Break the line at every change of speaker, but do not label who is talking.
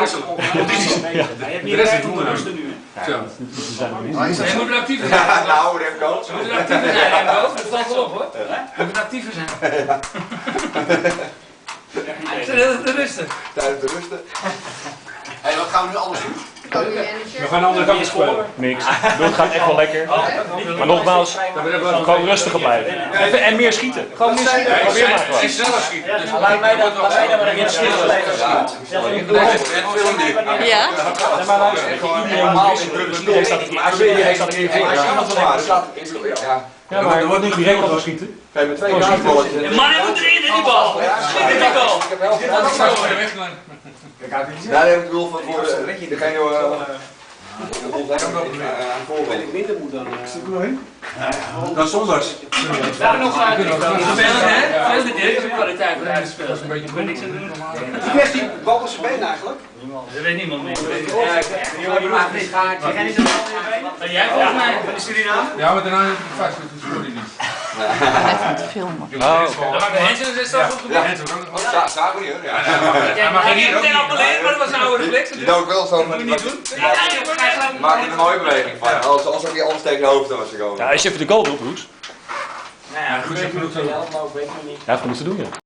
wisselen.
Je rest is onder rusten nu.
Je moet actiever zijn.
Nou, Remco.
Je moet actiever zijn, Remco. Dat valt wel op hoor. Je moet actiever zijn. Ik zit heel te rusten.
Tijdens de rusten. Hé, wat gaan we nu alles doen?
We gaan de andere kant spelen.
Niks. Het gaat echt wel lekker. Maar nogmaals, gewoon rustiger blijven. En meer schieten. Gewoon meer schieten. Probeer maar gewoon.
En sneller schieten. Dus
Laat mij dan maar een sneller blijven schieten.
Ja?
Maar luister, iedereen staat een keer Ja, maar er wordt niet direct al geschieten.
Kijk, met 2 kaartballetjes.
De man moet erin, die bal. Schiet in die bal.
Daar heb ik wel van voor degene dan zondags.
Daar nog spelen, hè? Veel de kwaliteit van de spelers. Ik ben niks aan doen.
Wie heeft die bal op zijn been eigenlijk?
Dat weet niemand meer.
Die maakt niet gaar. Jij niet een bal in je been?
Jij volgens mij.
Van de Suriname?
Ja, maar daarna heb ik vast, dus dat scoort hij niet.
Even te filmen.
Dan maakt de Hensen is dat goed gebeurd.
Zagen we niet hoor.
Jij mag geen hier meteen appelleren, maar dat was een oude reflex.
Je doet ook wel zo.
Moet je niet doen.
Maak er een mooie beweging van. Als ook die anders tegen de hoofd was gekomen.
Ja, als je even de goal doet, Roes.
Nou ja, goed.
Ja, genoeg te doen, ja.